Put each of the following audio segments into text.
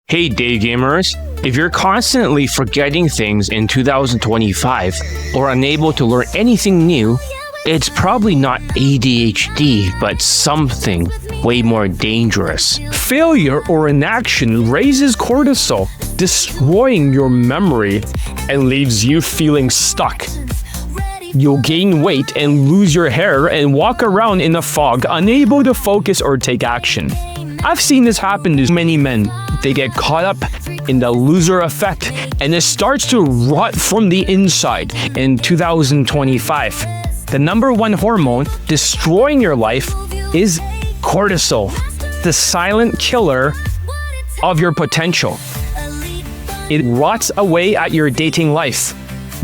Hey DayGamers, if you're constantly forgetting things in 2025 or unable to learn anything new, it's probably not ADHD, but something way more dangerous. Failure or inaction raises cortisol, destroying your memory and leaves you feeling stuck. You'll gain weight and lose your hair and walk around in a fog, unable to focus or take action. I've seen this happen to many men. They get caught up in the loser effect and it starts to rot from the inside in 2025. The number one hormone destroying your life is cortisol, the silent killer of your potential. It rots away at your dating life.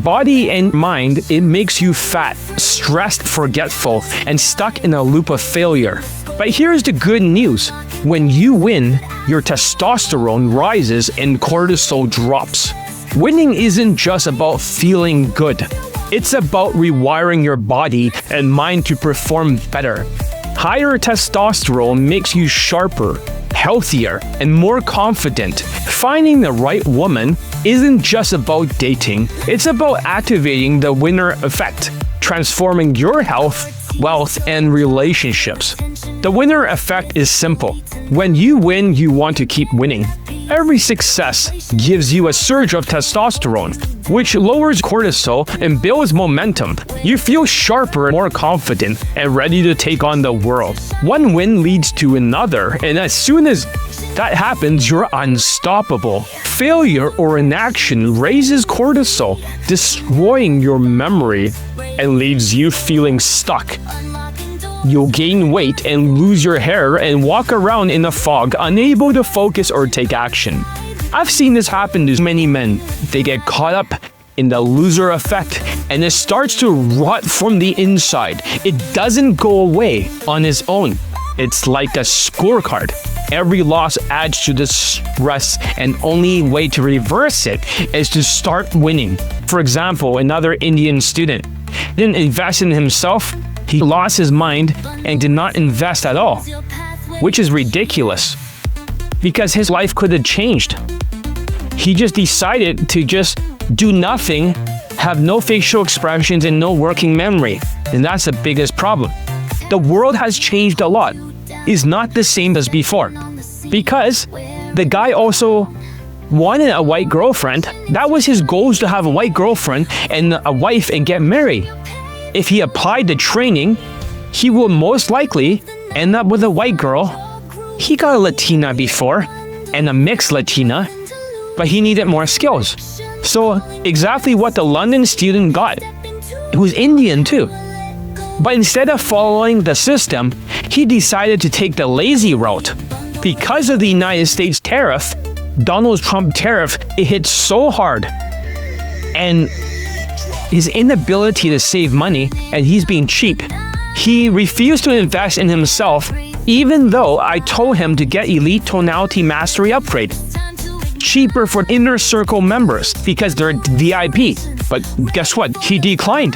Body and mind, it makes you fat, stressed, forgetful, and stuck in a loop of failure. But here's the good news. When you win, your testosterone rises and cortisol drops. Winning isn't just about feeling good. It's about rewiring your body and mind to perform better. Higher testosterone makes you sharper, healthier, and more confident. Finding the right woman isn't just about dating. It's about activating the winner effect, transforming your health, wealth, and relationships. The winner effect is simple. When you win, you want to keep winning. Every success gives you a surge of testosterone, which lowers cortisol and builds momentum. You feel sharper, more confident, and ready to take on the world. One win leads to another, and as soon as that happens, you're unstoppable. Failure or inaction raises cortisol, destroying your memory and leaves you feeling stuck. You'll gain weight and lose your hair and walk around in a fog, unable to focus or take action. I've seen this happen to many men. They get caught up in the loser effect and it starts to rot from the inside. It doesn't go away on its own. It's like a scorecard. Every loss adds to the stress, and only way to reverse it is to start winning. For example, another Indian student didn't invest in himself. He lost his mind and did not invest at all, which is ridiculous because his life could have changed. He just decided to just do nothing, have no facial expressions and no working memory, and that's the biggest problem. The world has changed a lot. It's not the same as before because the guy also wanted a white girlfriend. That was his goal, to have a white girlfriend and a wife and get married. If he applied the training, he will most likely end up with a white girl. He got a Latina before and a mixed Latina, but he needed more skills. So exactly what the London student got. He was Indian too. But instead of following the system, he decided to take the lazy route. Because of the United States tariff, Donald Trump tariff, it hit so hard. And his inability to save money, and he's being cheap. He refused to invest in himself, even though I told him to get Elite Tonality Mastery Upgrade. Cheaper for inner circle members because they're VIP. But guess what? He declined.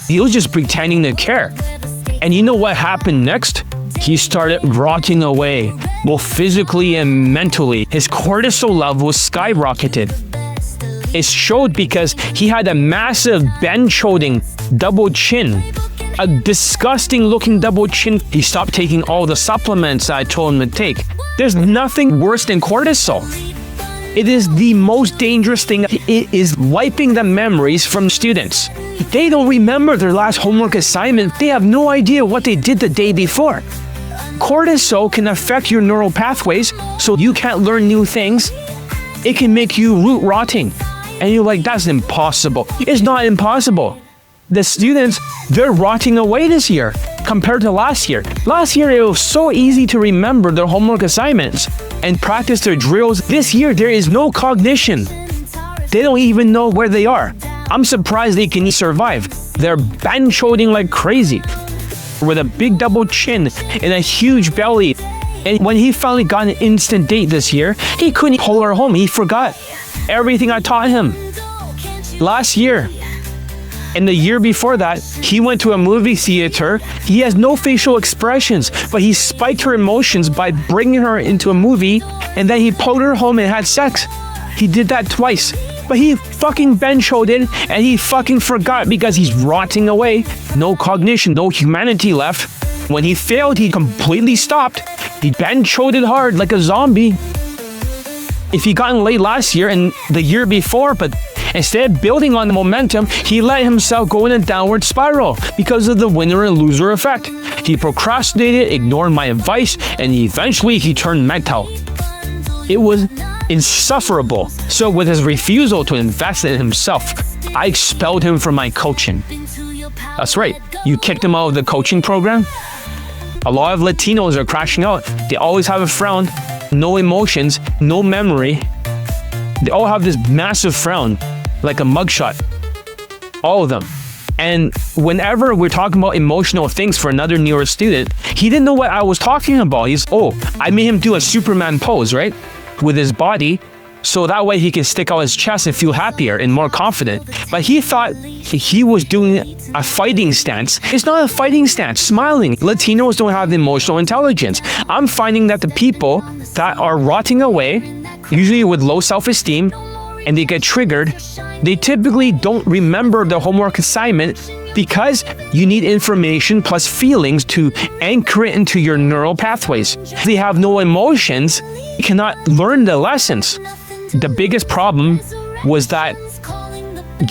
He was just pretending to care. And you know what happened next? He started rotting away, both physically and mentally. His cortisol levels skyrocketed. It showed because he had a massive bench-holding double chin. A disgusting looking double chin. He stopped taking all the supplements I told him to take. There's nothing worse than cortisol. It is the most dangerous thing. It is wiping the memories from students. They don't remember their last homework assignment. They have no idea what they did the day before. Cortisol can affect your neural pathways, so you can't learn new things. It can make you root rotting. And you're like, that's impossible. It's not impossible. The students, they're rotting away this year compared to last year. Last year, it was so easy to remember their homework assignments and practice their drills. This year, there is no cognition. They don't even know where they are. I'm surprised they can survive. They're bench holding like crazy with a big double chin and a huge belly. And when he finally got an instant date this year, he couldn't hold her home. He forgot everything I taught him last year. And the year before that, he went to a movie theater. He has no facial expressions, but he spiked her emotions by bringing her into a movie, and then he pulled her home and had sex. He did that twice. But he fucking bench-holded, and he fucking forgot because he's rotting away. No cognition, no humanity left. When he failed, he completely stopped. He bench-holded hard like a zombie. If he gotten laid last year and the year before, but instead of building on the momentum, he let himself go in a downward spiral because of the winner and loser effect. He procrastinated, ignored my advice, and eventually he turned mental. It was insufferable. So with his refusal to invest in himself, I expelled him from my coaching. That's right, you kicked him out of the coaching program? A lot of Latinos are crashing out. They always have a frown, no emotions, no memory. They all have this massive frown, like a mugshot. All of them. And whenever we're talking about emotional things for another newer student, he didn't know what I was talking about. I made him do a Superman pose, right? With his body, so that way he can stick out his chest and feel happier and more confident. But he thought he was doing a fighting stance. It's not a fighting stance, smiling. Latinos don't have emotional intelligence. I'm finding that the people that are rotting away, usually with low self-esteem, and they get triggered, they typically don't remember the homework assignment because you need information plus feelings to anchor it into your neural pathways. If they have no emotions, you cannot learn the lessons. The biggest problem was that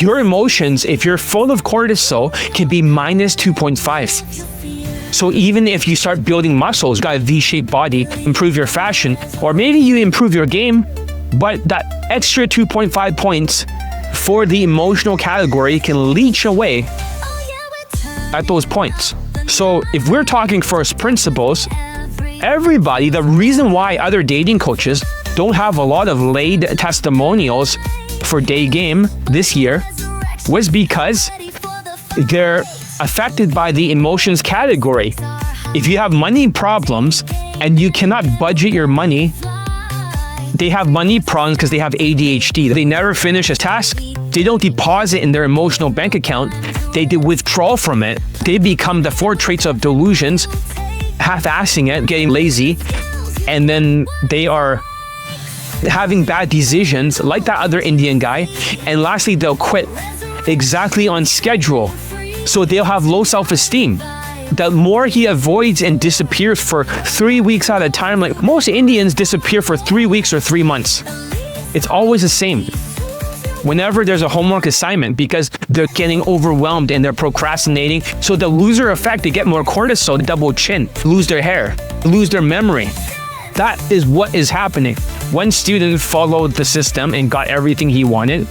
your emotions, if you're full of cortisol, can be minus 2.5. So even if you start building muscles, got a V-shaped body, improve your fashion, or maybe you improve your game, but that extra 2.5 points for the emotional category can leach away at those points. So if we're talking first principles, everybody, the reason why other dating coaches don't have a lot of laid testimonials for Daygame this year was because they're affected by the emotions category. If you have money problems and you cannot budget your money, they have money problems because they have ADHD. They never finish a task. They don't deposit in their emotional bank account. They withdraw from it. They become the 4 traits of delusions, half-assing it, getting lazy, and then they are having bad decisions like that other Indian guy. And lastly, they'll quit exactly on schedule. So they'll have low self-esteem. The more he avoids and disappears for 3 weeks at a time, like most Indians disappear for 3 weeks or 3 months. It's always the same. Whenever there's a homework assignment, because they're getting overwhelmed and they're procrastinating. So the loser effect, they get more cortisol, double chin, lose their hair, lose their memory. That is what is happening. One student followed the system and got everything he wanted.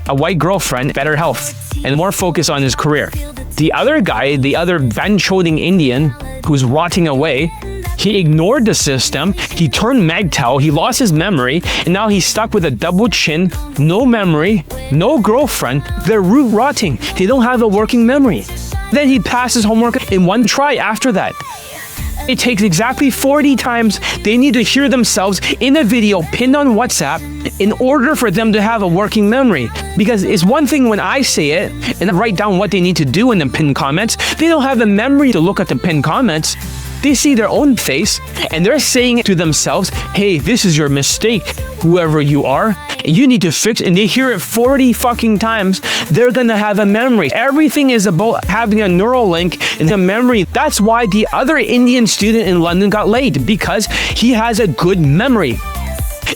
A white girlfriend, better health, and more focus on his career. The other guy, the other bench-holding Indian who's rotting away, he ignored the system, he turned MGTOW, he lost his memory, and now he's stuck with a double chin, no memory, no girlfriend. They're root rotting. They don't have a working memory. Then he passes homework in one try after that. It takes exactly 40 times they need to hear themselves in a video pinned on WhatsApp in order for them to have a working memory. Because it's one thing when I say it and write down what they need to do in the pinned comments. They don't have the memory to look at the pinned comments. They see their own face and they're saying it to themselves, hey, this is your mistake, whoever you are. You need to fix it. And they hear it 40 fucking times. They're gonna have a memory. Everything is about having a neural link in the memory. That's why the other Indian student in London got laid, because he has a good memory.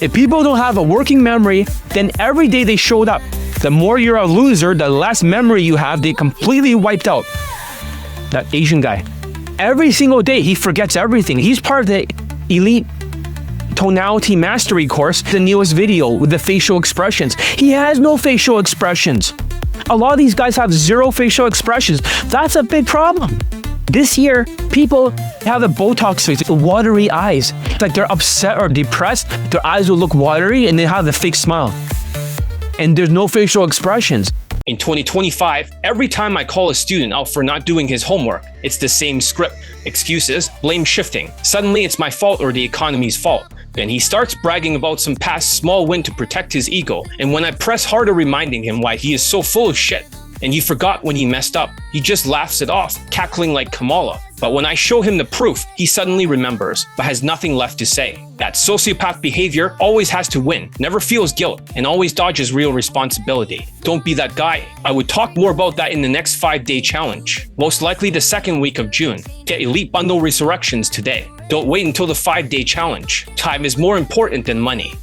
If people don't have a working memory, then every day they showed up. The more you're a loser, the less memory you have. They completely wiped out. That Asian guy. Every single day, he forgets everything. He's part of the elite tonality mastery course, the newest video with the facial expressions. He has no facial expressions. A lot of these guys have zero facial expressions. That's a big problem. This year, people have a Botox face, watery eyes. It's like they're upset or depressed. Their eyes will look watery and they have the fake smile. And there's no facial expressions. In 2025, every time I call a student out for not doing his homework, it's the same script. Excuses, blame shifting. Suddenly it's my fault or the economy's fault. Then he starts bragging about some past small win to protect his ego. And when I press harder reminding him why he is so full of shit, and he forgot when he messed up. He just laughs it off, cackling like Kamala. But when I show him the proof, he suddenly remembers, but has nothing left to say. That sociopath behavior always has to win, never feels guilt, and always dodges real responsibility. Don't be that guy. I would talk more about that in the next 5-day challenge, most likely the second week of June. Get Elite Bundle Resurrections today. Don't wait until the 5-day challenge. Time is more important than money.